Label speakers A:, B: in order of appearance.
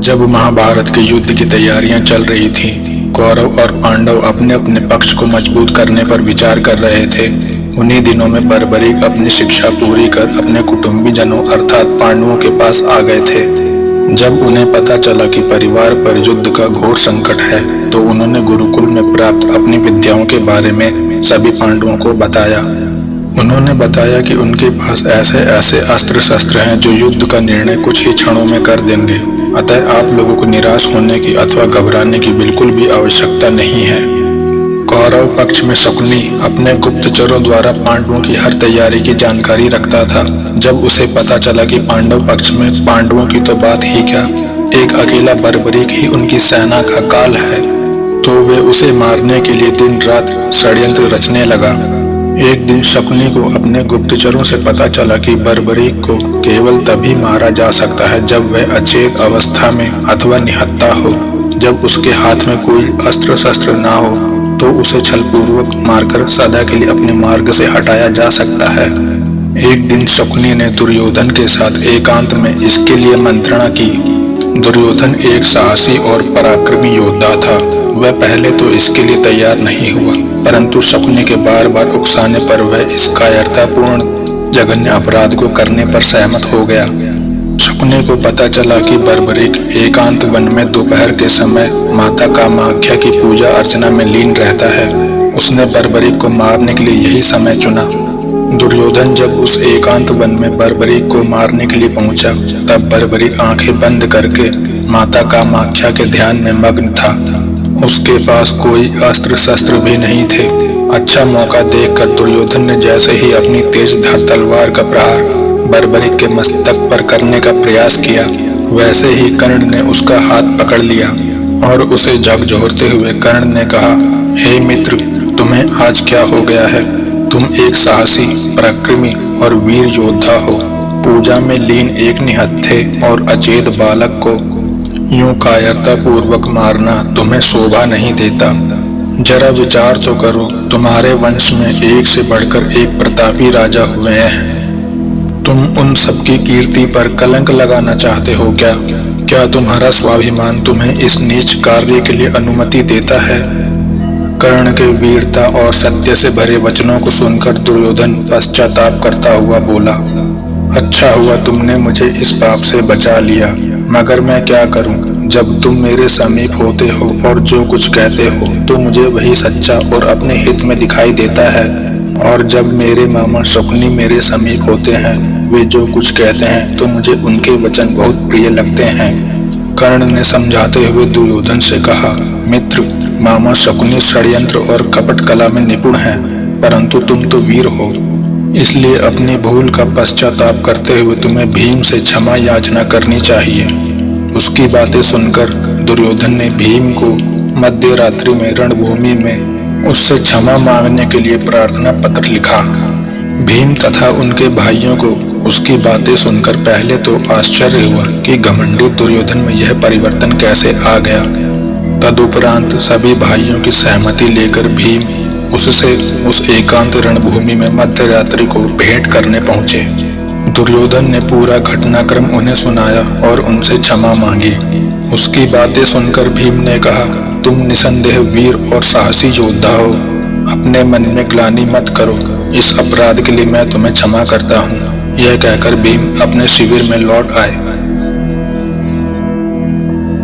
A: जब महाभारत के युद्ध की तैयारियां चल रही थीं, कौरव और पांडव अपने अपने पक्ष को मजबूत करने पर विचार कर रहे थे। उन्हीं दिनों में बर्बरीक अपनी शिक्षा पूरी कर अपने कुटुंबीजनों अर्थात पांडवों के पास आ गए थे। जब उन्हें पता चला कि परिवार पर युद्ध का घोर संकट है, तो उन्होंने गुरुकुल में प्राप्त अपनी विद्याओं के बारे में सभी पांडवों को बताया। उन्होंने बताया कि उनके पास ऐसे ऐसे अस्त्र शस्त्र हैं जो युद्ध का निर्णय कुछ ही क्षणों में कर देंगे। अतः आप लोगों को निराश होने की अथवा घबराने की बिल्कुल भी आवश्यकता नहीं है। कौरव पक्ष में शकुनी अपने गुप्तचरों द्वारा पांडवों की हर तैयारी की जानकारी रखता था। जब उसे पता चला कि पांडव पक्ष में पांडवों की तो बात ही क्या, एक अकेला बर्बरीक ही उनकी सेना का काल है, तो वे उसे मारने के लिए दिन रात षड्यंत्र रचने लगा। एक दिन शकुनी को अपने गुप्तचरों से पता चला कि बर्बरीक को केवल तभी मारा जा सकता है जब वह अचेत अवस्था में अथवा निहत्था हो। जब उसके हाथ में कोई अस्त्र शस्त्र ना हो तो उसे छलपूर्वक मारकर सदा के लिए अपने मार्ग से हटाया जा सकता है। एक दिन शकुनी ने दुर्योधन के साथ एकांत में इसके लिए मंत्रणा की। दुर्योधन एक साहसी और पराक्रमी योद्धा था। वह पहले तो इसके लिए तैयार नहीं हुआ, परंतु शकुनी के बार बार उकसाने पर वह इस कायरतापूर्ण जघन्य अपराध को करने पर सहमत हो गया। शकुनी को पता चला कि बर्बरीक एकांत वन में दोपहर के समय माता कामाख्या की पूजा अर्चना में लीन रहता है। उसने बर्बरीक को मारने के लिए यही समय चुना। दुर्योधन जब उस एकांत वन में बर्बरीक को मारने के लिए पहुंचा, तब बर्बरीक आंखें बंद करके माता कामाख्या के ध्यान में मग्न था। उसके पास कोई अस्त्र शस्त्र भी नहीं थे। अच्छा मौका देखकर दुर्योधन ने जैसे ही अपनी तेज धार तलवार का प्रहार बर्बरीक के मस्तक पर करने का प्रयास किया, वैसे ही कर्ण ने उसका हाथ पकड़ लिया और उसे झकझोरते हुए कर्ण ने कहा, हे मित्र, तुम्हें आज क्या हो गया है? तुम एक साहसी, पराक्रमी और वीर योद्धा हो। पूजा में लीन एक निहत्थे और अचेत बालक को यूं कायरता पूर्वक मारना तुम्हें शोभा नहीं देता। जरा विचार तो करो, तुम्हारे वंश में एक से बढ़कर एक प्रतापी राजा हुए हैं। तुम उन सबकी कीर्ति पर कलंक लगाना चाहते हो क्या? क्या तुम्हारा स्वाभिमान तुम्हें इस नीच कार्य के लिए अनुमति देता है? कर्ण के वीरता और सत्य से भरे वचनों को सुनकर दुर्योधन पश्चाताप करता हुआ बोला, अच्छा हुआ तुमने मुझे इस पाप से बचा लिया, मगर मैं क्या करूं? जब तुम मेरे समीप होते हो और जो कुछ कहते हो तो मुझे वही सच्चा और अपने हित में दिखाई देता है, और जब मेरे मामा शकुनी मेरे समीप होते हैं, वे जो कुछ कहते हैं तो मुझे उनके वचन बहुत प्रिय लगते हैं। कर्ण ने समझाते हुए दुर्योधन से कहा, मित्र, मामा शकुनी षड्यंत्र और कपट कला में निपुण हैं, परंतु तुम तो वीर हो, इसलिए अपनी भूल का पश्चाताप करते हुए तुम्हें भीम से क्षमा याचना करनी चाहिए। उसकी बातें सुनकर दुर्योधन ने भीम को मध्य रात्रि में रणभूमि में उससे क्षमा मांगने के लिए प्रार्थना पत्र लिखा। भीम तथा उनके भाइयों को उसकी बातें सुनकर पहले तो आश्चर्य हुआ कि घमंडी दुर्योधन में यह परिवर्तन कैसे आ गया। तदुपरांत सभी भाइयों की सहमति लेकर भीम उससे उस एकांत रणभूमि में मध्य रात्रि को भेंट करने पहुंचे। दुर्योधन ने पूरा घटनाक्रम उन्हें सुनाया और उनसे क्षमा मांगी। उसकी बातें सुनकर भीम ने कहा, तुम निसंदेह वीर और साहसी योद्धा हो, अपने मन में ग्लानि मत करो, इस अपराध के लिए मैं तुम्हें क्षमा करता हूँ। यह कहकर भीम अपने शिविर में लौट आए।